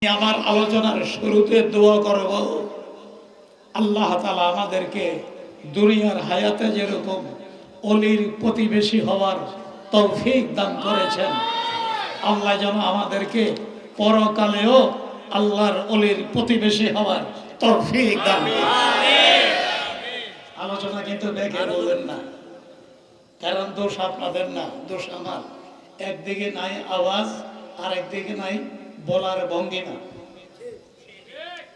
আমার আলোচনার শুরুতে দোয়া করব, আল্লাহ তাআলা আমাদেরকে দুনিয়ার হায়াতে যেরকম অলির প্রতিবেশী হওয়ার তৌফিক দান করেছেন, আল্লাহ যেন আমাদেরকে পরকালেও আল্লাহর অলির প্রতিবেশী হওয়ার তৌফিক দান করেন। আলোচনা কিন্তু দেখে বলবেন না, কারণ দোষ আপনাদের না, দোষ আমার। একদিকে নাই আওয়াজ, আর একদিকে নাই বলার ভঙ্গিমা,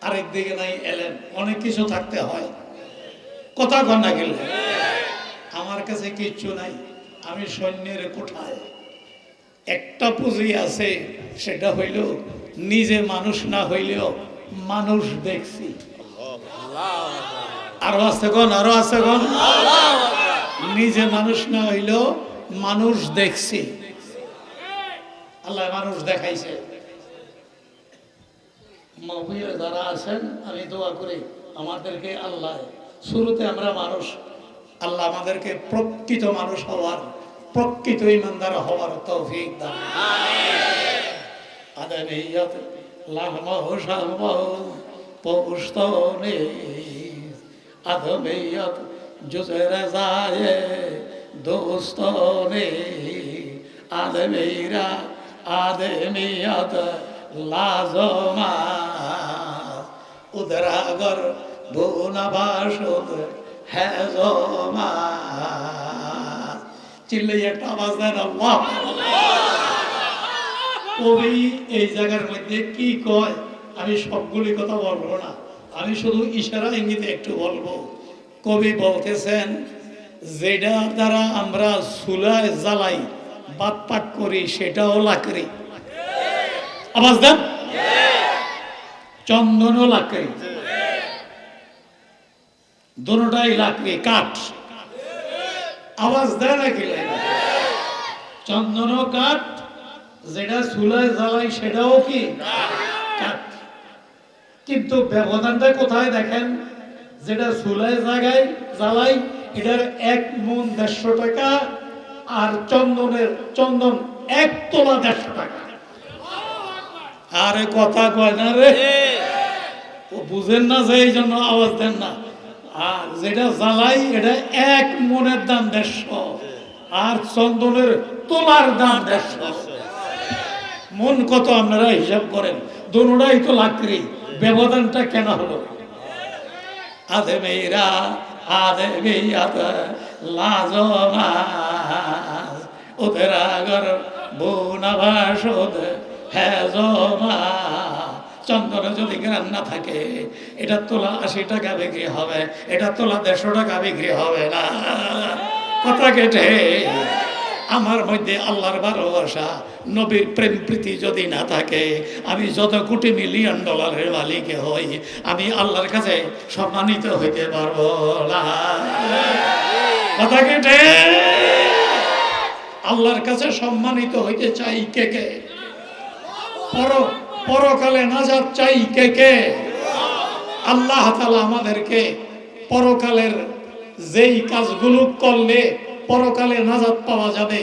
আরেক দিকে নাই এলেন, অনেক কিছু থাকতে হয়। কথা কন্যা গেলে আমার কাছে কিচ্ছু নাই, আমি সৈন্যের কোঠায়। একটা পুঁজি আছে, সেটা হইল নিজে মানুষ না হইলেও মানুষ দেখছি। আরো আছে কোন, আরো আছে কোন, নিজে মানুষ না হইলেও মানুষ দেখছি। আল্লাহ মানুষ দেখাইছে। মাহফিলে যারা আছেন, আমি দোয়া করি আমাদেরকে আল্লাহ, শুরুতে আমরা মানুষ, আল্লাহ আমাদেরকে প্রকৃত মানুষ হওয়ার, প্রকৃত ইমানদার হওয়ার তৌফিক দান। আদানিয়াত লাহমাহু শাহমাহু পৌস্তনে আদমিয়াত জুজরা যায় দোস্তনে আদমিরা আদমিয়াত লাজমা উদরাগর বুনাবাসুদ হেজমা। চিল্লে একটা আওয়াজ দেন আল্লাহ। কবি এই জায়গার মধ্যে কি কয়, আমি সবগুলি কথা বলবো না, আমি শুধু ইশারা ইঙ্গিতে একটু বলবো। কবি বলতেছেন, যেটা দ্বারা আমরা চুলায় জ্বালাই বাত পাক করি সেটাও লাকড়ি। আওয়াজ দেন। চন্দনও লাকড়ি, দুটোটাই লাকড়ি, কাঠ। আওয়াজ দেয় নাকি? চন্দনও কাঠ, যেটা চুলায় জ্বালাই সেটাও কি কাঠ। কিন্তু ব্যবধানটা কোথায় দেখেন? যেটা চুলায় জ্বালাই এটার 1 মণ 150 টাকা, আর চন্দন 1 তোলা 150 টাকা। আরে কথা কয় না রে, ও বুঝেন না, যে এই জন্য আওয়াজ দেন না। আর যেটা জ্বালাই এটা 1 মণের দাম 150, আর চন্দনের তোলার দাম 150। মন কত আপনারা হিসাব করেন, দুটোটাই তো লাকড়ি, ব্যবধানটা কেন হলো? আদমেরা আদমিয়াত লাজমা উদরাগর বুনাবাসুদ হেজমা। চন্দনে যদি গ্রান না থাকে, এটা তোলা 80 টাকা বিক্রি হবে, এটা তোলা 150 টাকা বিক্রি হবে না। কথা কেটে আমার মধ্যে আল্লাহর ভালোবাসা, নবীর প্রেম প্রীতি যদি না থাকে, আমি যত কোটি মিলিয়ন ডলারের মালিক হই, আমি আল্লাহর কাছে সম্মানিত হইতে পারবো না। কথা কেটে আল্লাহর কাছে সম্মানিত হইতে চাই কে কে? পরকালে নাজাত চাই কে কে? আল্লাহ তাআলা আমাদেরকে পরকালের যেই কাজগুলো করলে পরকালে নাজাত পাওয়া যাবে,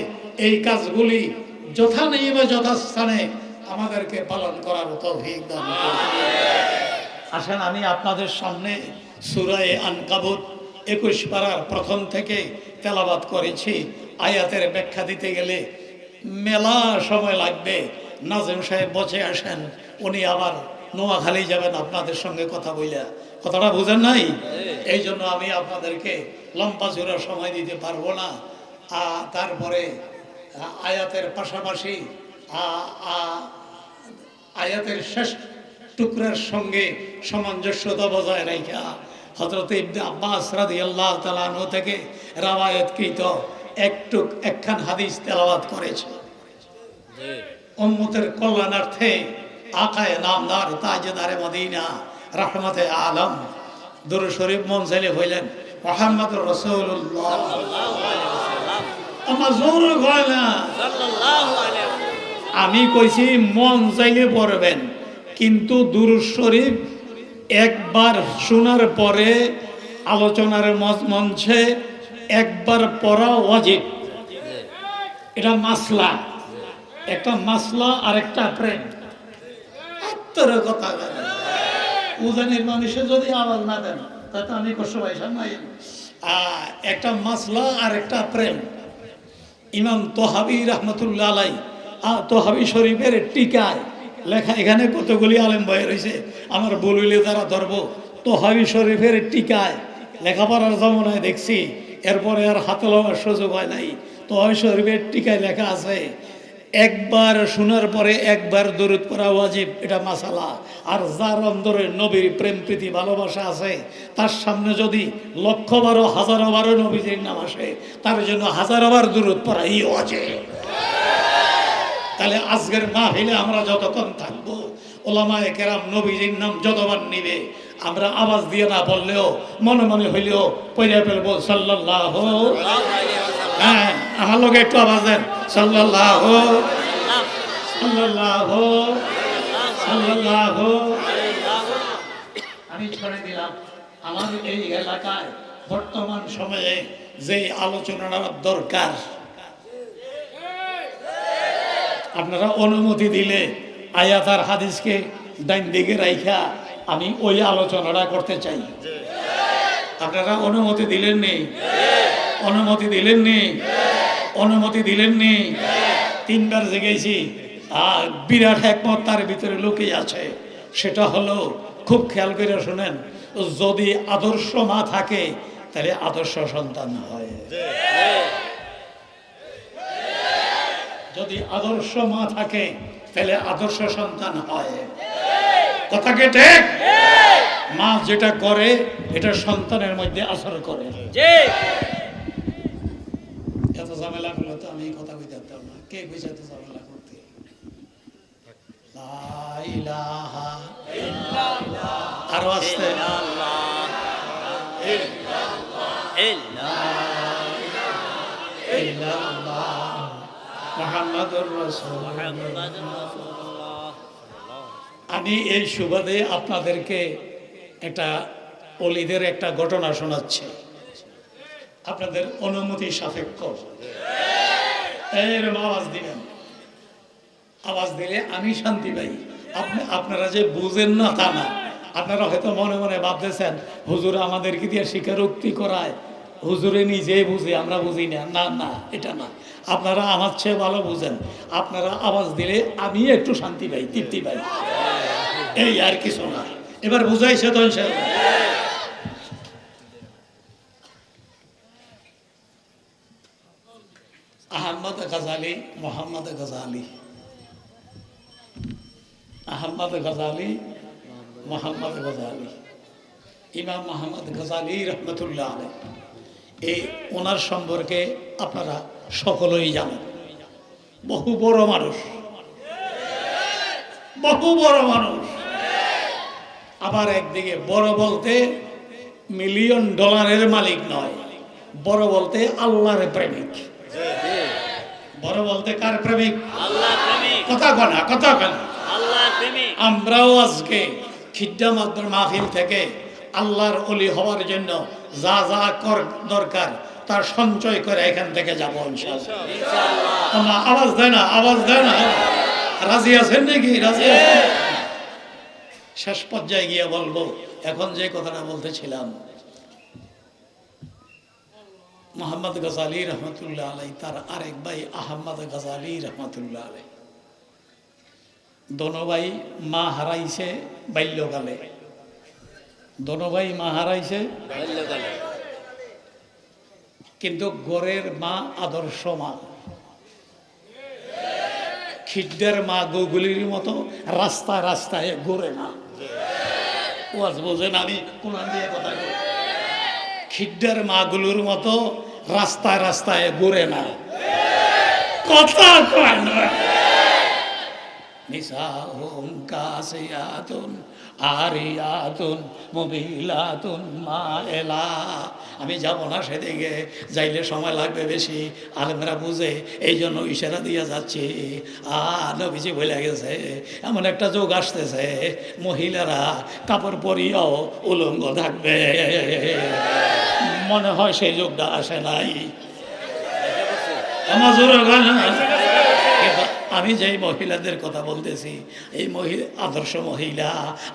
এই কাজগুলি যথানিয়মে যথাস্থানে আমাদেরকে পালন করার তৌফিক দান করুন। আসেন, আমি আপনাদের সামনে সূরা আনকাবুত 21 পারার প্রথম থেকে তেলাওয়াত করেছি। আয়াতের ব্যাখ্যা দিতে গেলে মেলা সময় লাগবে। নাজিম সাহেব বসে আসেন, উনি আবার নোয়াখালী যাবেন আপনাদের সঙ্গে কথা বইলা। কথাটা বুঝেন নাই? এই জন্য আমি আপনাদেরকে লম্বা চূড়া সময় দিতে পারবো না। তারপরে আয়াতের পাশাপাশি আয়াতের শেষ টুকরার সঙ্গে সামঞ্জস্যতা বজায় রাখা হযরত ইবনে আব্বাস রাদিয়াল্লাহু তাআলা আনহু থেকে রওয়ায়াতকৃত একখান হাদিস তেলাওয়াত করেছে। উম্মতের কল্যাণার্থে আকায়ে নামদার তাজদারে মদিনা রাহমাতে আলম দুরূদ শরীফ মনজিলে হইলেন মুহাম্মদুর রাসূলুল্লাহ সাল্লাল্লাহু আলাইহি ওয়াসাল্লাম। আমাজুর গয়না সাল্লাল্লাহু আলাইহি ওয়াসাল্লাম। আমি কইছি মন চাইলে পড়বেন, কিন্তু দুরূদ শরীফ একবার শোনার পরে আলোচনার মঞ্চে একবার পড়া ওয়াজিব। এটা মাসলা, একটা মাসলা আর একটা প্রেম। তোর কথা বলে উজানির মানুষের যদি আওয়াজ না দেন তাতে আমি কষ্ট পাই নাই। একটা মাসলা আর একটা প্রেম। ইমাম তোহাবি রহমতুল্লাহ আলাই তোহাবি শরীফের টিকায় লেখা, এখানে কতগুলি আলেম বয়ে রয়েছে, আমার বলিলে তারা ধরবো। তোহাবি শরীফের টিকায় লেখাপড়ার জমানায় দেখছি, এরপরে আর হাতে লওয়ার সুযোগ হয় নাই। তোহাবি শরীফের টিকায় লেখা আছে, একবার শোনার পরে একবার দরুদ পড়া ওয়াজিব, এটা মাসালা। আর যার অন্তরে নবীর প্রেম প্রীতি ভালোবাসা আছে, তার সামনে যদি লক্ষ বারো হাজারো বারো নবীজির নাম আসে, তার জন্য হাজারো বার দরুদ পড়া ই ওয়াজিব। তাহলে আজকের মাহফিলে আমরা যতক্ষণ থাকবো, ওলামায়ে কেরাম নবীজির নাম যতবার নিবে, আমরা আওয়াজ দিয়ে না বললেও মনে মনে হইলেও পড়ে ফেলবো সাল্লাল্লাহু। হ্যাঁ, আমার লোক একটু আওয়াজ দেন, সাল্লাল্লাহু সাল্লাল্লাহু সাল্লাল্লাহু। আমি ছড়ে দিলাম, আমার এই এলাকায় বর্তমান সময়ে যে আলোচনার দরকার, আপনারা অনুমতি দিলে আয়াত আর হাদিসকে ডাইন দিকে রাইখা আমি ওই আলোচনাটা করতে চাই। আপনারা অনুমতি দিলেন নি? অনুমতি দিলেন নি? অনুমতি দিলেন নি? তিনবার জেগেছি, আর বিরাট একমত তার ভিতরে লুকিয়ে আছে। সেটা হলো, খুব খেয়াল করে শুনেন, যদি আদর্শ মা থাকে তাহলে আদর্শ সন্তান হয়। যদি আদর্শ মা থাকে তাহলে আদর্শ সন্তান হয়। কথা কি ঠিক? মা যেটা করে এটা সন্তানের মধ্যে আসর করে। এত ঝামেলা করলে তো আমি কথা কইতে পারতাম না। কে কইছে এত ঝামেলা করতে? লা ইলাহা ইল্লাল্লাহ। আরো আস্তে, মুহাম্মাদুর রাসূলুল্লাহ। আমি এই সুবাদে আপনাদেরকে একটা ওলিদের একটা ঘটনা শোনাচ্ছি, আপনাদের অনুমতি সাপেক্ষ। এরকম আওয়াজ দিবেন, আওয়াজ দিলে আমি শান্তি পাই। আপনারা যে বুঝেন না তা না, আপনারা হয়তো মনে মনে ভাবতেছেন হুজুর আমাদেরকে দিয়ে স্বীকারোক্তি করায়, হুজুরে নিজেই বুঝে আমরা বুঝি না। না না, এটা না, আপনারা আমার চেয়ে ভালো বুঝেন। আপনারা আওয়াজ দিলে আমি একটু শান্তি পাই, তৃপ্তি পাই, এই আর কিছু না। এবার বুঝাইছে তো ইনশাআল্লাহ। আহমদ গজালি, মোহাম্মদ গজালি, আহমদ গজালি, মোহাম্মদ গজালি, ইমাম মোহাম্মদ গজালি রহমতুল্লাহ আলাইহ। এই ওনার সম্পর্কে আপনারা সকলেই জানেন। বহু বড় মানুষ, বহু বড় মানুষ। আবার একদিকে বড় বলতে মিলিয়ন ডলারের মালিক নয়, বড় বলতে আল্লাহর প্রেমিক। বড় বলতে কার প্রেমিক? আল্লাহর প্রেমিক। কথা কনা, কথা কনা, আল্লাহর প্রেমিক। আমরাও আজকে খিদ্দা মাদ্রার মাহফিল থেকে আল্লাহর ওলি হওয়ার জন্য যা যা কর দরকার তার সঞ্চয় করে এখান থেকে যাবো ইনশাআল্লাহ। আওয়াজ দেয় না, আওয়াজ দেয় না। রাজি আছেন নাকি? রাজি আছেন? শেষ পর্যায়ে গিয়ে বলবো, এখন যে কথাটা বলতেছিলাম, মোহাম্মদ গজালি রহমতুল্লাহ আলাই তার আরেক ভাই আহমদ গজালি রহমতুল্লাহ আলাই, দোনো ভাই মা হারাইছে বাল্যকালে। দোনো ভাই মা হারাইছে বাল্যকালে, কিন্তু গরের মা আদর্শ মা। খিদ্দের মা গোগুলির মতো রাস্তায় রাস্তায় ঘুরে না। ওয়াজ বোঝেন, আমি কোরআন দিয়ে কথা বলি। খিদ্দের মা গুলোর মতো রাস্তায় রাস্তায় ঘুরে না, কথা কয় না। নিসাহুম কাসিয়াতুন আরিয়াতুন মুবিলাতুন মাইলা। আমি যাব না সেদিকে, যাইলে সময় লাগবে বেশি, আলেমরা বুঝে, এই জন্য ইশারা দিয়ে যাচ্ছি। আর নবীজি বলে গেছে এমন একটা যুগ আসতেছে মহিলারা কাপড় পরিয়াও উলঙ্গ থাকবে। মনে হয় সেই যুগটা আসে নাই। আমার জোরে আমি যেই মহিলাদের কথা বলতেছি, এই আদর্শ মহিলা,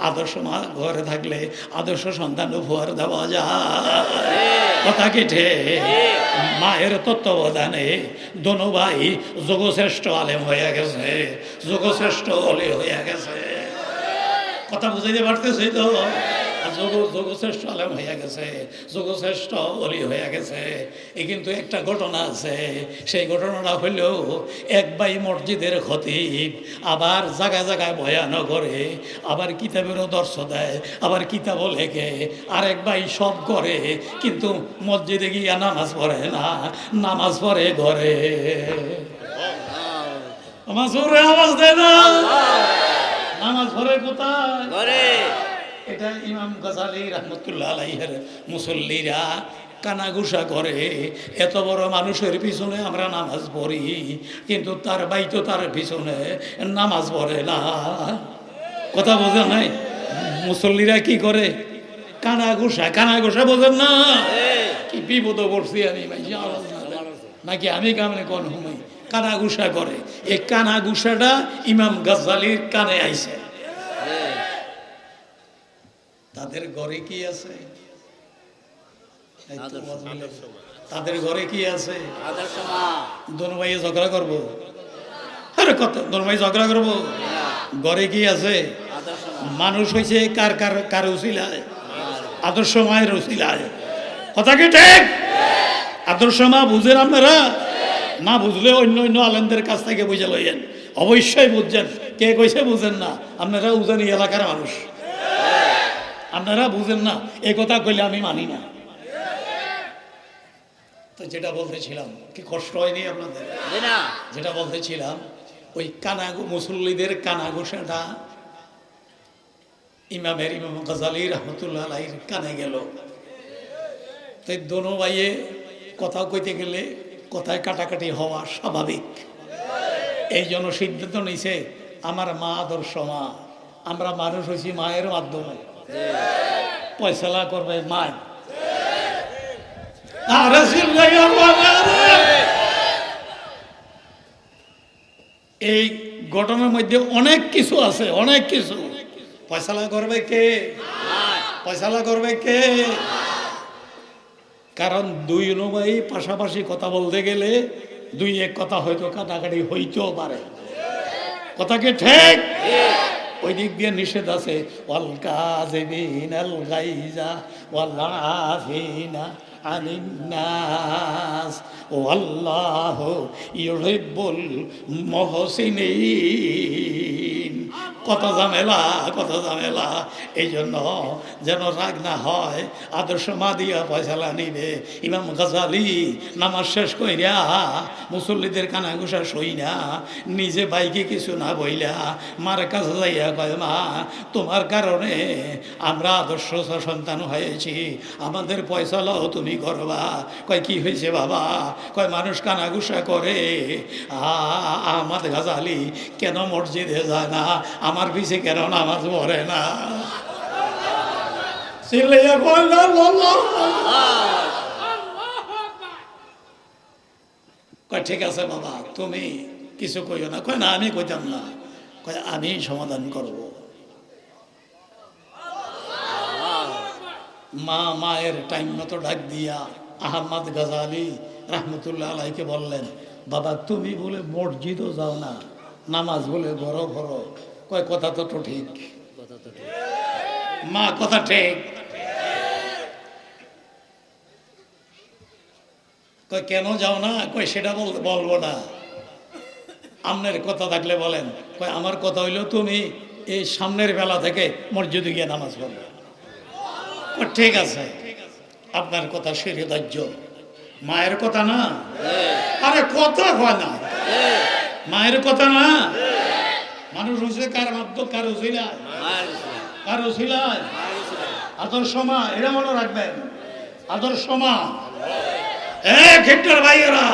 আদর্শ মা ঘরে থাকলে আদর্শ সন্তান উপহার দেওয়া যায়। কথা কি ঠিক? মায়ের তত্ত্বাবধানে দোনো ভাই যোগশ্রেষ্ঠ আলেম হয়ে গেছে, যোগশ্রেষ্ঠ অলি হয়ে গেছে। কথা বুঝাইতে পারতেছি তো? যোগশ্রেষ্ঠ আলেম হয়ে গেছে, যোগশ্রেষ্ঠ অলি হয়ে গেছে। এই কিন্তু একটা ঘটনা আছে, সেই ঘটনাটা হইলেও এক ভাই মসজিদের খতিব, আবার জায়গায় জায়গায় বয়ান করে, আবার কিতাবেরও দর্শ দেয়, আবার কিতাবও লেখে। আরেক ভাই সব করে, কিন্তু মসজিদে গিয়া নামাজ পড়ে না, নামাজ পড়ে ঘরে। আমার জোরে আওয়াজ দেয় না, নামাজ পড়ে কোথায়? ঘরে। এটা ইমাম গাজালি রহমতুল্লাহ আলাইহির মুসল্লিরা কানাঘুষা করে, এত বড় মানুষের পিছনে আমরা নামাজ পড়ি, কিন্তু তার ভাই তো তার পিছনে নামাজ পড়ে না। কথা বোঝা নাই? মুসল্লিরা কি করে? কানাঘুষা। কানাঘুষা বোঝেন না? কি বিপদ পড়ছি আমি নাকি আমি কামনে কোন হুমাই? কানাঘুষা করে। এই কানাঘুষাটা ইমাম গাজালির কানে আইছে। তাদের ঘরে কি আছে? তাদের ঘরে কি আছে? দোনো ভাইয়ে ঝগড়া করবো? আরে কত দোনো ভাই ঝগড়া করবো? ঘরে কি আছে? মানুষ হয়েছে কার কার কার উসিলায়? আদর্শ মায়ের উসিলায়। কথা কি ঠিক? আদর্শ মা বুঝেন আপনারা? না বুঝলে অন্য অন্য আলেমদের কাছ থেকে বুঝে লইয়েন, অবশ্যই বুঝছেন। কে কইছে বুঝেন না? আপনারা বুঝেন এই এলাকার মানুষ, আপনারা বুঝেন না। এই কথা কইলে আমি মানি না। তো যেটা বলতেছিলাম, কি কষ্ট হয়নি আপনাদের? যেটা বলতেছিলাম, ওই মুসল্লিদের কানাঘুষাটা ইমাম গাজালি রহমতুল্লাহ আলাইহির কানে গেল। তাই দোনো ভাইয়ে কথা কইতে গেলে কথায় কাটাকাটি হওয়া স্বাভাবিক। এই জন্য সিদ্ধান্ত নিছে, আমার মা আদর্শ মা, আমরা মানুষ হয়েছি মায়ের মাধ্যমে, ফয়সালা করবে মা। এই ঘটনার মধ্যে অনেক কিছু আছে, অনেক কিছু। ফয়সালা করবে কে? ফয়সালা করবে কে? কারণ দুই অনুযায়ী পাশাপাশি কথা বলতে গেলে দুই এক কথা হয়তো কাটাকাটি হইতেও পারে। কথা কি ঠিক? ওই দিক দিয়ে নিষেধ আছে, ওয়াল কাযিবিনাল গাইজা ওয়াল আফিনা আনিন নাস ওয়াল্লাহু ইউহিব্বুল মুহসিনিন। কত ঝামেলা, কত ঝামেলা। এই জন্য যেন রাগ না হয়, আদর্শ মা দিয়া ফয়সালা নিবে। ইমাম গাজালি নামাজ শেষ কইরা মুসল্লিদের কানাঘুষা সই না, নিজে বাইকে কিছু না বইলা মার কাছে যাইয়া কয়, মা তোমার কারণে আমরা আদর্শ সন্তান হয়েছি, আমাদের ফয়সালাও তুমি করবা। কয় কি হয়েছে বাবা? কয় মানুষ কানাঘুষা করে, আহমদ গাজালি কেন মসজিদে যায় না, আমার পিছে কেন নামাজ পড়ে না? কয় ঠিক আছে বাবা, তুমি কিছু কইও না। কয় না আমি কইতাম না, কয় আমি সমাধান করব। মা মায়ের টাইম মতো ডাক দিয়া আহমদ গাজালি রহমতুল্লাহ আলাইকে বললেন, বাবা তুমি বলে মসজিদও যাও না, নামাজ বলে ঘর ঘর। কয় কথা তো ঠিক, মা কথা ঠিক। কয় কেন যাও না? কয় সেটা বলবো না, আপনার কথা থাকলে বলেন। কয় আমার কথা হইলো তুমি এই সামনের বেলা থেকে মসজিদে গিয়ে নামাজ পড়বে। ঠিক আছে, আপনার কথা শিরোধার্য, মায়ের কথা না। আরে কথা হয় না, মায়ের কথা না। মানুষ হচ্ছে কার মাধ্যম, কার উসিলায়, কার উসিলায়। আদর্শ মা, এটা মনে রাখবেন, আদর্শ মা। ভাইয়েরা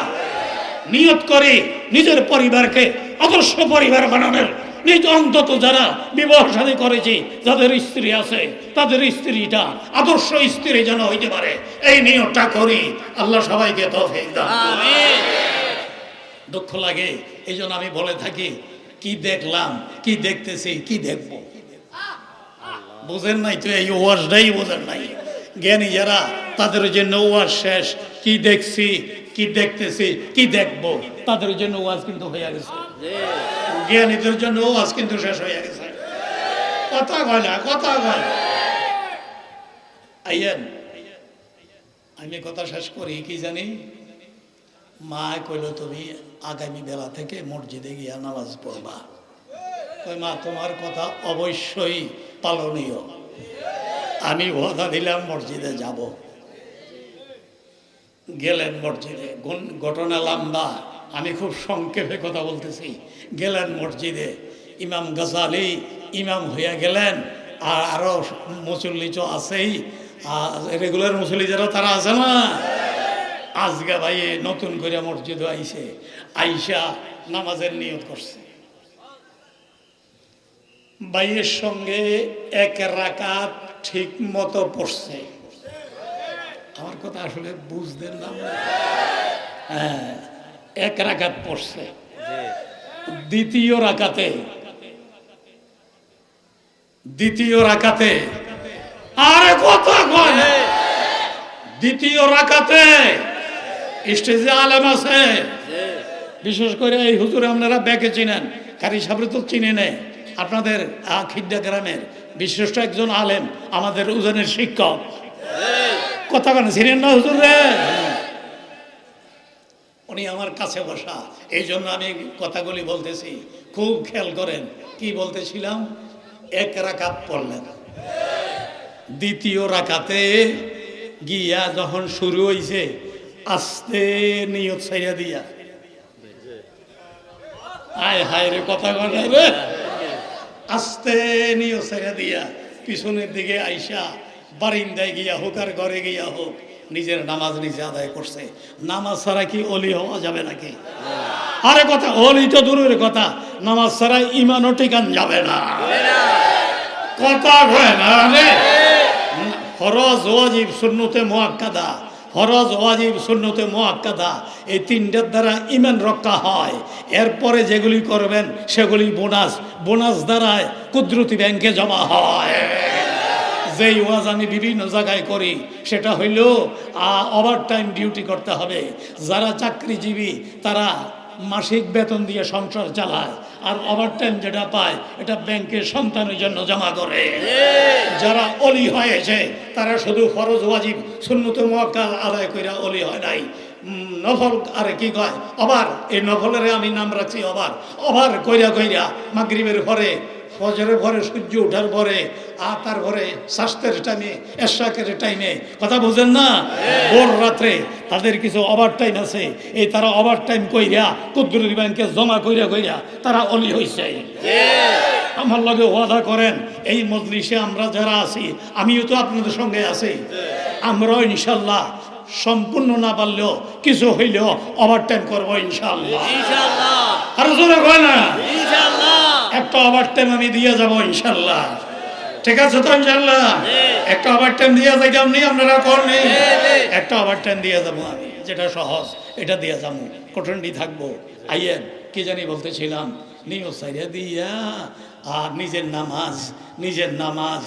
নিয়ত করে নিজের পরিবারকে আদর্শ পরিবার বানানোর, নিজ অন্তত যারা বিবাহ শাদী করেছে, যাদের স্ত্রী আছে, তাদের স্ত্রীটা আদর্শ স্ত্রী যেন হইতে পারে, এই নিয়তটা করি। আল্লাহ সবাইকে তৌফিক দান। দুঃখ লাগে এই জন্য আমি বলে থাকি কি দেখলাম, কি দেখতেছি, কি দেখবো। বুঝেন নাই তো, এই ওয়াজটাই বোঝেন নাই। জ্ঞানী যারা তাদের জন্য ওয়াজ শেষ। কি দেখছি, কি দেখতেছি, কি দেখবো, তাদের জন্য ওয়াজ কিন্তু হয়ে গেছে। জ্ঞানীদের জন্য ওয়াজ কিন্তু শেষ হয়ে গেছে। কথা কয় না, কথা কয়। আইয়েন, আমি কথা শেষ করি কি জানি। মা কইল তুমি আগামী বেলা থেকে মসজিদে গিয়া নামাজ পড়বা। কই মা তোমার কথা অবশ্যই পালনীয়, আমি ওয়াদা দিলাম মসজিদে যাব। গেলেন মসজিদে, ঘটনা লম্বা, আমি খুব সংক্ষেপে কথা বলতেছি। গেলেন মসজিদে, ইমাম গাজালি ইমাম হইয়া গেলেন, আর আরো মুসল্লি তো আছেই, রেগুলার মুসল্লি যারা তারা আছে না। আজকে ভাই নতুন করে মসজিদে আইসে, আইসা নামাজের নিয়ত করছে। ভাইয়ের সঙ্গে এক রাকাত ঠিক মতো পড়ছে। আমার কথা আসলে বুঝতেন না। হ্যাঁ, এক রাকাত পড়ছে। দ্বিতীয় রাকাতে আরে কথা কয় না, দ্বিতীয় রাকাতে স্টেজে আলেম আছে, বিশেষ করে এই হুজুর আপনারা ব্যাকে চিনেন, কারি সাহেব তো চিনে নেয়। আপনাদের খিড্ডা গ্রামের বিশিষ্ট একজন আলেম, আমাদের উজানের শিক্ষক। কথা কেন চিনেন না হুজুর রে? উনি আমার কাছে বসা, এই জন্য আমি কথাগুলি বলতেছি, খুব খেয়াল করেন। কি বলতেছিলাম? এক রাকাত পড়লেন, দ্বিতীয় রাকাতে গিয়া যখন শুরু হইছে, আস্তে নিয়ত ছাইয়া দিয়া, আয় হায় রে কথা কথা রে, আস্তে নিয়ত ছাইয়া দিয়া পিছনের দিকে আইসা বারিন্দায় গিয়া হোক আর ঘরে গিয়া হোক নিজের নামাজ নিজে আদায় করছে। নামাজ ছাড়া কি অলি হওয়া যাবে নাকি? আরে কথা, অলি তো দূরের কথা, নামাজ ছাড়া ইমানও টিকান যাবে না। কথা হয় না রে। ফরজ, ওয়াজিব, সুন্নতে মুআক্কাদা, ফরজ, ওয়াজিব, সুন্নতে মুআক্কাদা, এই তিনটার দ্বারা ঈমান রক্ষা হয়। এরপরে যেগুলি করবেন সেগুলি বোনাস, বোনাস দ্বারায় কুদরতি ব্যাংকে জমা হয়। যেই ওয়াজ আমি বিভিন্ন জায়গায় করি সেটা হইল ওভার টাইম ডিউটি করতে হবে। যারা চাকরিজীবী তারা মাসিক বেতন দিয়ে সংসার চালায়, আর ওভার টাইম যেটা পায় এটা ব্যাংকে সন্তানের জন্য জমা করে। যারা অলি হয়েছে তারা শুধু ফরজ, ওয়াজিব, সুন্নতে মুআক্কাদা আদায় কইরা অলি হয় নাই, নফল আরে কি কয় ওভার, এই নফলের আমি নাম রাখছি ওভার। ওভার কইরা কইরা মাগরিবের পরে, ফজরের পরে, সূর্য ওঠার পরে, আর তারপরে স্বাস্থ্যের টাইমে, এশরাকের টাইমে, কথা বুঝেন না, ভোর রাত্রে তাদের কিছু ওভার টাইম আছে। এই তারা ওভার টাইম কইরা কুদরতি ব্যাংকে জমা কইরা কইরা তারা অলি হইছে। আমার লগে ওয়াদা করেন, এই মজলিসে আমরা যারা আছি, আমিও তো আপনাদের সঙ্গে আছি, আমরাও ইনশাল্লাহ সম্পূর্ণ না পারলেও কিছু হইলেও ওভার টাইম করবো ইনশাল্লাহ। আর জোরে কয় না, একটা ওভার টাইম আমি দিয়ে যাবো ইনশাল্লাহ। ঠিক আছে তো ইনশাল্লাহ? একটা ওভার টাইম দিয়ে যাই, আপনি আপনারা করেন, একটা ওভার টাইম দিয়ে যাবো আমি, যেটা সহজ এটা দিয়ে যাবো, কঠিনটি থাকবো। আইয়েন, কি জানি বলতেছিলাম, নিয়ত ছাইরা দিয়া আর নিজের নামাজ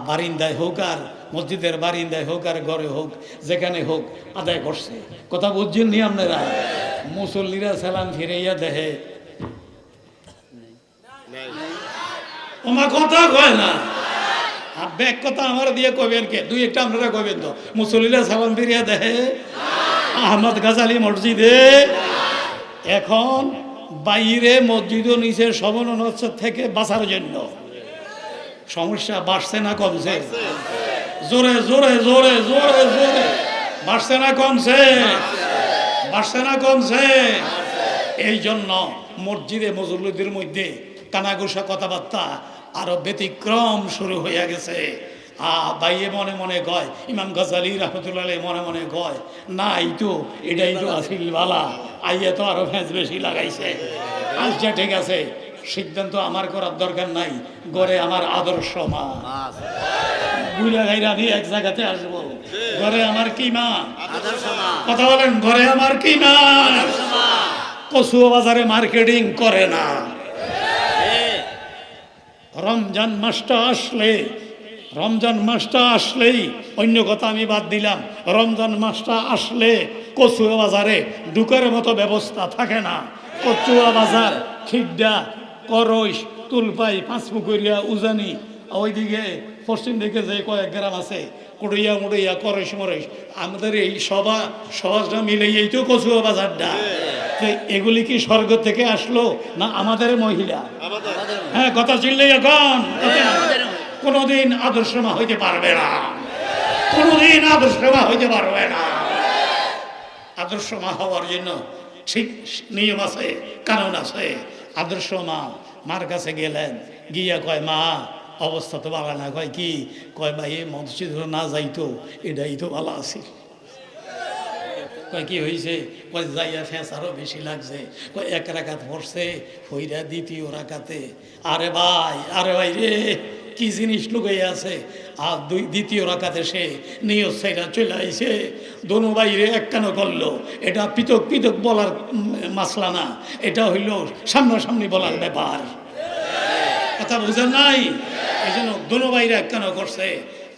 বারিন্দায় হোক আর মসজিদের বারিন্দায় হোক আর ঘরে হোক, যেখানে হোক আদায় করছে। কথা বুঝছেন নি আপনারা? মুসল্লিরা সালাম ফিরাইয়া দেহে, আমার কথা কয় না, ব্যাগ কথা আমার দিয়ে কবেন কে? দুই একটা আপনারা কবেন তো। মুসল্লিরা সালাম ফিরিয়া দেহে আহমদ গাজালি মসজিদে। এখন বাইরে মসজিদ ও নিচে সমন্বয় থেকে বাঁচার জন্য সমস্যা বাড়ছে না কমছে? জোরে জোরে জোরে জোরে জোরে বাড়ছে না কমছে? বাড়ছে না কমছে? এই জন্য মসজিদে মুসল্লিদের মধ্যে কানাঘুষা কথাবার্তা আরো ব্যতিক্রম শুরু হয়ে গেছে। বাইয়ে মনে মনে কয়, ইমাম গাজালি রাহমাতুল্লাহ আলাইহি মনে মনে কয়, না এটাই তো আসিল বালা, আইয়ে তো আরো ফেঁস বেশি লাগাইছে। আচ্ছা ঠিক আছে, সিদ্ধান্ত আমার করার দরকার নাই, ঘরে আমার আদর্শ মা, বুড়া গাইরা আমি এক জায়গাতে আসবো, ঘরে আমার কি মা? কথা বলেন, ঘরে আমার কি মা? কচুয়া বাজারে মার্কেটিং করে না। রমজান মাসটা আসলেই অন্য কথা আমি বাদ দিলাম, রমজান মাসটা আসলে কচুয়া বাজারে ঢুকার মতো ব্যবস্থা থাকে না। কচুয়া বাজার, খিড্ডা, করইশ, তুলপাই, পাঁচপুকুরিয়া, উজানি, ওইদিকে পশ্চিম দিকে যে কয়েক গ্রাম আছে, কুড়িয়া মুড়িয়া, করইশ মরইশ, আমাদের এই সবাসটা মিলে এই তো কচুয়া বাজারটা। এগুলি কি স্বর্গ থেকে আসলো না আমাদের মহিলা? হ্যাঁ, কথা চিনলে এখন কোনোদিন আদর্শ মা হইতে পারবে না, কোনোদিন আদর্শ মা হইতে পারবে না। আদর্শ মা হওয়ার জন্য ঠিক নিয়ম আছে, কারণ আছে। আদর্শ মার কাছে গেলেন, গিয়া কয়, মা অবস্থা তো ভালো না। কয় কি? কয় ভাই এই মসজিদ না যাইতো, এটাই তো ভালো আছে। কয় কি হয়েছে? কয় যাইয়া ফেঁস আরো বেশি লাগছে। কয় এক রাকাত পড়ছে, হইরা দ্বিতীয় রাকাতে। আরে ভাই রে, কি জিনিস লুকাই আছে। আর দ্বিতীয় রাকাতে সে নিয়ত সাইরা চলে আইছে, দোনো বাইরে একখানো করলো। এটা পৃথক পৃথক বলার মাসলা না, এটা হইল সামনাসামনি বলার ব্যাপার। কথা বুঝেন নাই? এই জন্য দোনো বাইরে একখানো করছে।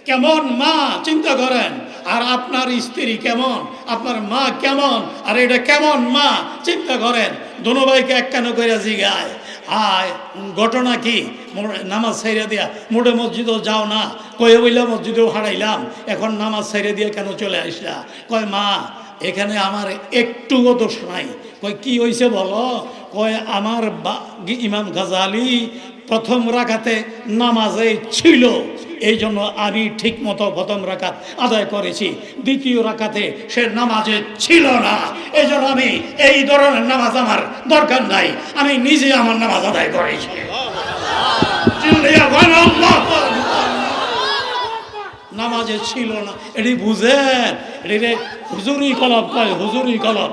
কেমন মা চিন্তা করেন, আর আপনার স্ত্রী কেমন, আপনার মা কেমন, আর এটা কেমন মা চিন্তা করেন। দোনো ভাইকে একখানো করে জিগায়, আয় ঘটনা কি? নামাজ ছাইরা দিয়া মোটে মসজিদও যাও না, কয়ে বইলা মসজিদেও হারাইলাম, এখন নামাজ ছাইরা দিয়া কেন চলে আসলা? কয় মা এখানে আমার একটুও দোষ নাই। কয় কি হয়েছে বলো? কয় আমার ইমাম গাজালি প্রথম রাকাতে নামাজে ছিল, এই জন্য আমি ঠিক মতো প্রথম রাকাত আদায় করেছি। দ্বিতীয় রাকাতে সে নামাজে ছিল না, এই জন্য আমি এই ধরনের নামাজ আমার দরকার নাই, আমি নিজে আমার নামাজ আদায় করেছি। নামাজে ছিল না, এটি বুঝেন? এটি হুজুরি কলব কয়, হুজুরি কলব।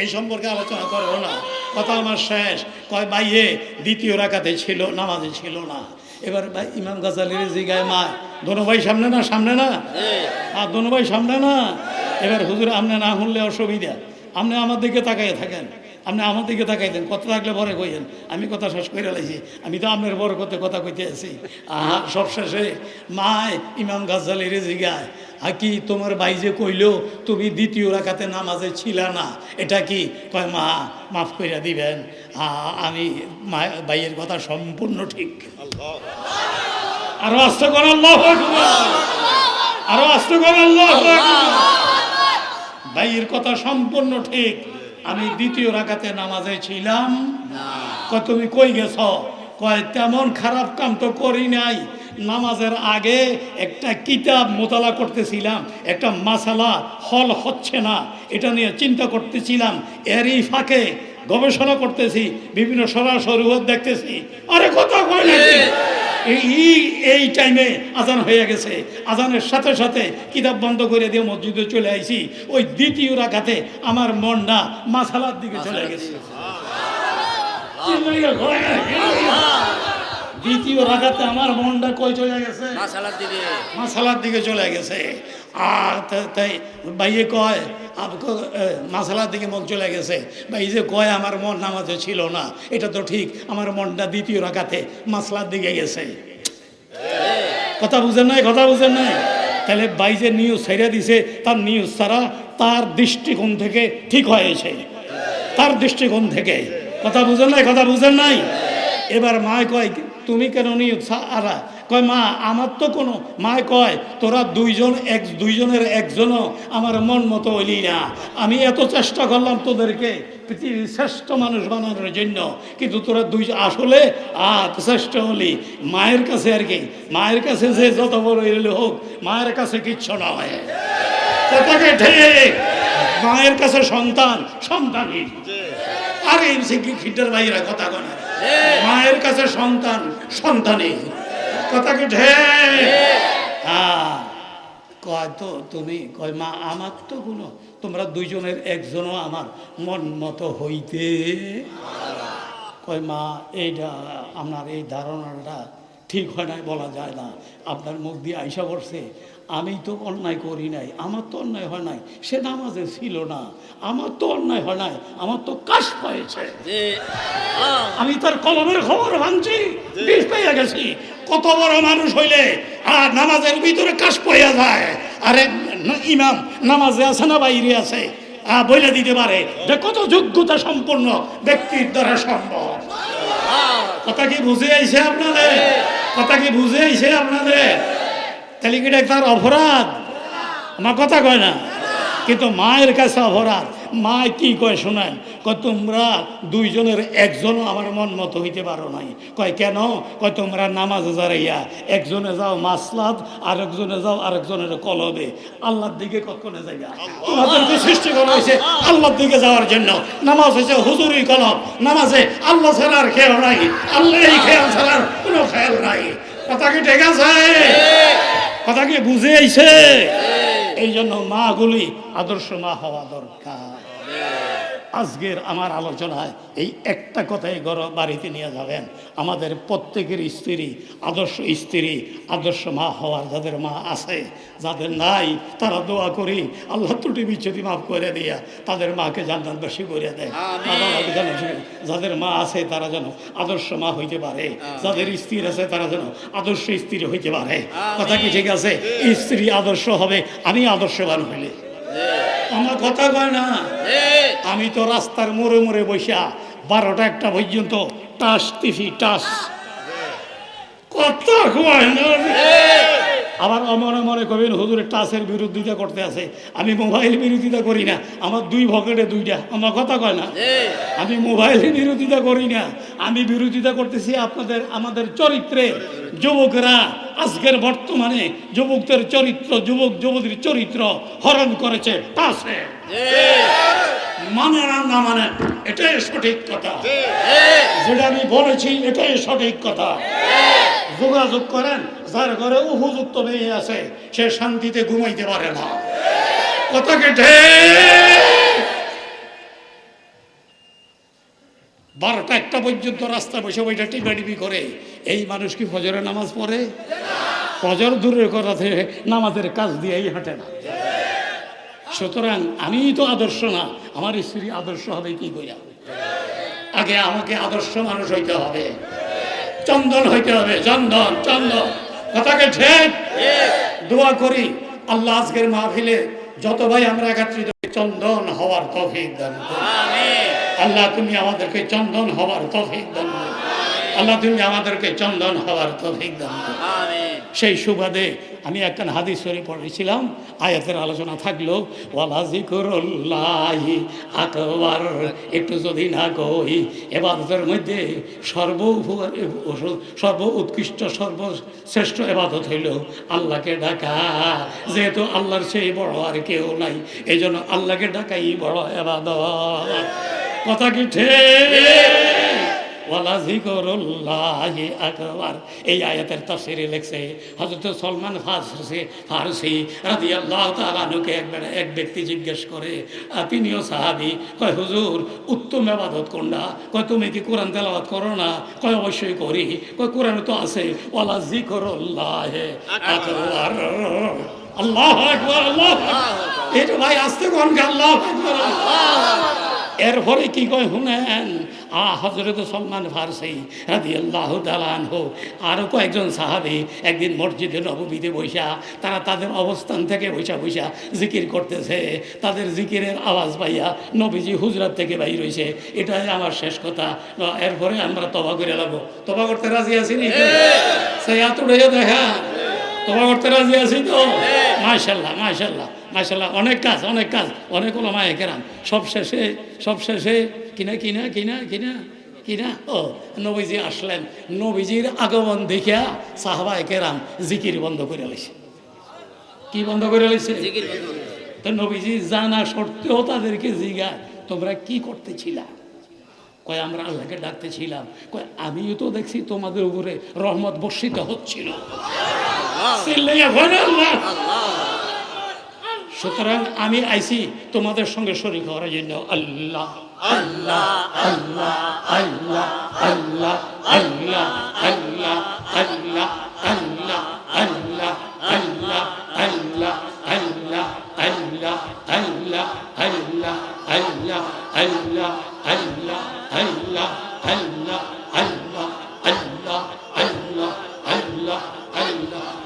এই সম্পর্কে আলোচনা করবো না, কথা আমার শেষ। কয় ভাইয়ে দ্বিতীয় রাকাতে ছিল, নামাজে ছিল না। এবার ভাই ইমাম গাজালির জিগায়, মা দোনো ভাই সামনে না, আর দোনো ভাই সামনে না। এবার হুজুর আপনি না শুনলে অসুবিধা, আপনি আমার দিকে তাকাইয়ে থাকেন, আপনি আমার দিকে তাকাই দেন, কথা থাকলে পরে কইেন। আমি কথা শেষ করে লাইছি, আমি তো আপনার বড় করতে কথা কইতে আছি। সব শেষে মায় ইমাম গাজ্জালির জিগায়, কি তোমার ভাই যে কইলো তুমি দ্বিতীয় রাকাতে নামাজে ছিলা না, এটা কি? কয় মা মাফ কইরা দিবেন, আমি ভাইয়ের কথা সম্পূর্ণ ঠিক। আরো আস্তে কর আল্লাহু আকবার, আরো আস্তে কর আল্লাহু আকবার। ভাইয়ের কথা সম্পূর্ণ ঠিক, আমি দ্বিতীয় রাকাতে নামাজে ছিলাম। কয় তুমি কই গেছ? কয় তেমন খারাপ কাম তো করি নাই, নামাজের আগে একটা কিতাব মোতালা করতেছিলাম, একটা মাসালা হল হচ্ছে না, এটা নিয়ে চিন্তা করতেছিলাম, এরই ফাঁকে গবেষণা করতেছি, বিভিন্ন সরাসরি দেখতেছি। আরে কথা কয় না, এই টাইমে আজান হয়ে গেছে, আজানের সাথে সাথে কিতাব বন্ধ করে দিয়ে মসজিদে চলে আইছি। ওই দ্বিতীয় রাকাতে আমার মনটা মাসালার দিকে চলে গেছে। দ্বিতীয় রাকাতে আমার মনটা কই চলে গেছে? মাসালার দিকে চলে গেছে। আর তাই ভাইয়ে কয় মাসালার দিকে মন চলে গেছে। ভাই যে কয় আমার মন নামাজে ছিল না, এটা তো ঠিক, আমার মনটা দ্বিতীয় রাকাতে মাসলার দিকে গেছে। কথা বুঝেন নাই? তাহলে ভাই যে নিউজ ছেড়ে দিছে, তার নিউজ ছাড়া তার দৃষ্টিকোণ থেকে ঠিক হয়েছে, তার দৃষ্টিকোণ থেকে। কথা বুঝেন নাই? এবার মায় কয় তুমি কেন নিউজ ছাড়া? কয় মা আমার তো কোনো, মায় কয় তোরা দুইজনের একজনও আমার মন মতো হইলি না। আমি এত চেষ্টা করলাম তোদেরকে পৃথিবীর শ্রেষ্ঠ মানুষ বানানোর জন্য, কিন্তু তোরা আসলে শ্রেষ্ঠ হলি মায়ের কাছে। আর কি মায়ের কাছে যে যত বড় হইলে হোক, মায়ের কাছে কিচ্ছু না হয়। কথাকে ঠিক, মায়ের কাছে সন্তানই। আরে খিটার ভাইরা কথা কয় না, মায়ের কাছে সন্তানই। কথাকে কয় তো তুমি, কয় মা আমার তো কোনো, তোমরা দুইজনের একজনও আমার মন মতো হইতে। কয় মা এইটা আপনার এই ধারণাটা ঠিক হয় নাই বলা যায় না। আপনার মুখ দিয়ে আইসা পড়ছে, আমি তো অন্যায় করি নাই, আমার তো অন্যায় হয় নাই, সে নামাজে ছিল না, আমার তো অন্যায় হয় নাই, আমার তো কাশ হয়েছে, আমি তার কলমের খবর ভাঙছি, বিষ পেয়ে গেছি। কত বড় মানুষ হইলে আর নামাজের ভিতরে কাশ পাইয়া যায়? আরে ইমাম নামাজে আছে না বাইরে আছে, বলে দিতে পারে যে কত যোগ্যতা সম্পন্ন ব্যক্তির দ্বারা সম্ভব। কথা কি বুঝে আইছে আপনাদের? কথা কি বুঝে আইছে আপনাদের? তাহলে কি তার অপরাধ? আমার কথা কয় না, কিন্তু মায়ের কাছে অপরাধ। মা কি কয় শোনায়, কয় তোমরা দুইজনের একজনও আমার মন মতো হইতে পারো নাই। কয় কেন? কয় তোমরা নামাজে যারাইয়া একজনে যাও মাসলাদ, আরেকজনে যাও আরেকজনের কলবে। আল্লাহর দিকে কখনো যাইয়া, তোমাদেরকে সৃষ্টি করা হয়েছে আল্লাহর দিকে যাওয়ার জন্য। নামাজ হয়েছে হুজুরি কলব, নামাজে আল্লাহ ছাড়ার খেয়াল নাই, আল্লাহ এই খেয়াল ছাড়ার কোনো খেয়াল নাই। কথা কি ঠিক আছে? কথা কি বুঝে আইছে? এই জন্য মা গুলি আদর্শ মা হওয়া দরকার। আজকের আমার আলোচনায় এই একটা কথাই বাড়িতে নিয়ে যাবেন, আমাদের প্রত্যেকের স্ত্রী আদর্শ স্ত্রী, আদর্শ মা হওয়ার যাদের মা আছে, যাদের নাই তারা দোয়া করি আল্লাহ ত্রুটি বিচ্ছুতি মাফ করে দিয়া তাদের মাকে জান্নাতবাসী করে দেয়। যাদের মা আছে তারা যেন আদর্শ মা হইতে পারে, যাদের স্ত্রী আছে তারা যেন আদর্শ স্ত্রী হইতে পারে। কথা কি ঠিক আছে? স্ত্রী আদর্শ হবে আমি আদর্শবান হইলে। আমার কথা কয় না? আমি তো রাস্তার মোড়ে মোড়ে বসা 12টা 1টা পর্যন্ত টাস টিভি টাস, কথা কয় না। আবার মনে মনে করবেন হুজুরের টাচের বিরোধিতা করতে আছে, আমি মোবাইল বিরোধিতা করি না, আমার 2 পকেটে 2টা। আমার কথা কয় না? আমি মোবাইলের বিরোধিতা করি না, আমি বিরোধিতা করতেছি আমাদের চরিত্রে। যুবকরা আজকের বর্তমানে যুবকদের চরিত্র, যুবক যুবতীর চরিত্র হরণ করেছে টাচে। মানে না মানে এটাই সঠিক কথা, যেটা আমি বলেছি এটাই সঠিক কথা। যোগাযোগ করেন, যার ঘরে উপযুক্ত মেয়ে আছে সে শান্তিতে ঘুমাইতে পারে না। কথা কেটে 12টা 1টা পর্যন্ত রাস্তা বসে বইটা টিপি করে এই মানুষ কি ফজরের নামাজ পড়ে? ফজর দূরের কথা থেকে নামাজের কাজ দিয়েই হাঁটে না। সুতরাং আমি তো আদর্শ না, আমার স্ত্রী আদর্শ হবে কি কইয়া? আগে আমাকে আদর্শ মানুষ হইতে হবে, চন্দন হইতে হবে, চন্দন চন্দন। কথাকে ঠিক দোয়া করি আল্লাহ আজকের মাহফিলে যত ভাই আমরা একত্রিত চন্দন হওয়ার তৌফিক দান করুন। আল্লাহ তুমি আমাদেরকে চন্দন হওয়ার তৌফিক দান করুন। আল্লাহ তুমি আমাদেরকে চন্দন হওয়ার তৌফিক দান করুন। সেই সুবাদে আমি একখান হাদিস শরীফ পড়েছিলাম, আয়াতের আলোচনা থাকলো ওয়ালা যিকরুল্লাহি আকবার। একটু যদি না কই ইবাদতের মধ্যে সর্ব উৎকৃষ্ট সর্বশ্রেষ্ঠ ইবাদত হইল আল্লাহকে ডাকা। যেহেতু আল্লাহর সেই বড় আর কেউ নাই, এই জন্য আল্লাহকে ডাকাই বড় ইবাদত। কথা কি ঠিক? ওয়ালা যিকরুল্লাহি আকবার। এই আয়াতের তাফসীরে লেখছে হযরত সলমান ফারসি রাদিয়াল্লাহু তাআলা আনহুকে এক ব্যক্তি জিজ্ঞেস করে, তিনিও সাহাবী, কয় হুজুর উত্তম ইবাদত কোনটা? কয় তুমি কি কোরআন তেলাওয়াত করো না? কয় অবশ্যই করি। কয় কোরআনে তো আছে ওয়ালা যিকরুল্লাহি আকবার। আল্লাহু আকবার, আল্লাহু আকবার। এটা ভাই আস্তে কোন আল্লাহু আকবার। এরপরে কি কয় শুনেন, হযরত সলমান ফারসি রাদিয়াল্লাহু তাআলা আনহু আরো কয়েকজন সাহাবী একদিন মসজিদে নববীতে বসা, তারা তাদের অবস্থান থেকে বসা জিকির করতেছে। তাদের জিকিরের আওয়াজ পাইয়া নবীজি হুজরাত থেকে বাইর হইছে। এটাই আমার শেষ কথা। এরপরে আমরা তওবা করে লাগবো। তওবা করতে রাজি আছি নি? সেই হাত উঠে দেখা তওবা করতে রাজি আছি তো? মাশাআল্লাহ মাশাআল্লাহ মাশাআল্লাহ। অনেক কাজ অনেক ওলামায়ে কেরাম। সবশেষে কিনা ও নবীজি আসলেন। নবীজির আগমন দেখিয়া সাহাবায়ে কেরাম জিকির বন্ধ করে লাইছে। কি বন্ধ করে লাইছে? তো নবীজি জানা সত্ত্বেও তাদেরকে জিজ্ঞাসা, তোমরা কি করতেছিলা? কয় আমরা আল্লাহকে ডাকতেছিলাম। কয় আমিও তো দেখছি তোমাদের উপরে রহমত বর্ষিত হচ্ছিল। সুতরাং আমি আইছি তোমাদের সঙ্গে শরীক হওয়ার জন্য। আল্লাহ আল্লাহ আল্লাহ আল্লাহ আল্লাহ আল্লাহ আল্লাহ আল্লাহ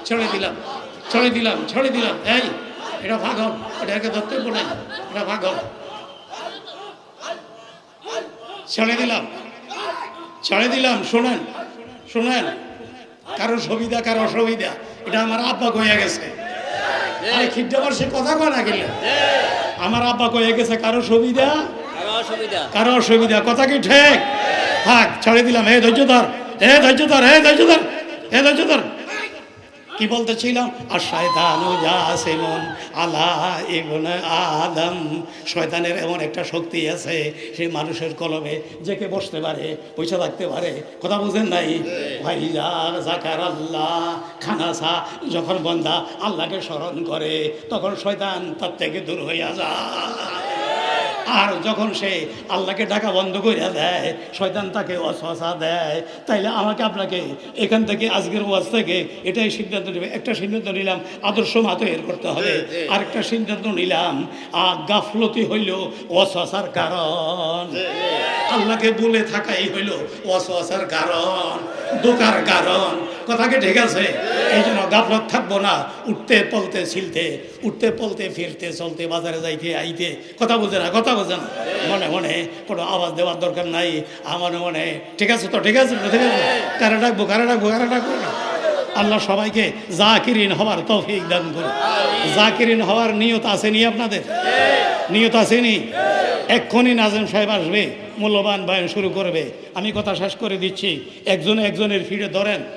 ছেড়ে দিলাম ছেড়ে দিলাম ছেড়ে দিলাম। এই এটা পাগল, এটাকে ধরতে বলে, এটা পাগল। ছেড়ে দিলাম ছেড়ে দিলাম। শোনেন শোনেন, কারো সুবিধা কারো অসুবিধা, এটা আমার আব্বা কয়ে গেছে। আরে খিদ্দাবার সে কথা কয় না গেলে, আমার আব্বা কয়ে গেছে কারো সুবিধা কারো অসুবিধা। কথা কি ঠিক? থাক, ছেড়ে দিলাম। হে ধৈর্য ধর, হে ধৈর্য ধর, হে ধৈর্য ধর, হে ধৈর্য ধর। কি বলতেছিলাম? আর শয়তানু জাসিমুন আলা ইবনে আদম, শয়তানের এমন একটা শক্তি আছে, সে মানুষের কলবে জেকে বসতে পারে, পয়সা থাকতে পারে। কথা বুঝেন নাই? ভাইয়া জাকার আল্লাহ খানাসা, যখন বান্দা আল্লাহকে স্মরণ করে তখন শয়তান তার থেকে দূর হইয়া যায়। আর যখন সে আল্লাহকে ডাকা বন্ধ করে দেয়, শয়তান তাকে ওয়াসওয়াসা দেয়। তাইলে আমাকে আপনাকে এখান থেকে আজকের ওয়াজ থেকে এটাই সিদ্ধান্ত নেবে। একটা সিদ্ধান্ত নিলাম, আদর্শ মত এর করতে হবে। আরেকটা সিদ্ধান্ত নিলাম, গাফলতি হইল ওয়াসওয়াসার কারণ। আল্লাহকে ভুলে থাকাই হইল ওয়াসওয়াসার কারণ, দোকার কারণ। কথা কি ঠিক আছে? এই জন্য গাফলত থাকবো না। উঠতে পলতে ছিলতে, উঠতে পলতে ফিরতে চলতে, বাজারে যাইতে আইতে। কথা বুঝে না, কথা বুঝে না। মনে মনে কোনো আওয়াজ দেওয়ার দরকার নাই। আমার মনে ঠিক আছে তো, ঠিক আছে তো, ঠিক আছে। কারা ডাকবো, কারা ডাকবো, কারা ডাকবো না। আল্লাহ সবাইকে জাকিরিন হওয়ার তৌফিক দান করুন। জাকিরিন হওয়ার নিয়ত আসেনি আপনাদের? নিয়ত আসেনি? এক্ষুনি নাজেম সাহেব আসবে, মূল্যবান বয়ান শুরু করবে। আমি কথা শেষ করে দিচ্ছি। একজনে একজনের ফিরে ধরেন।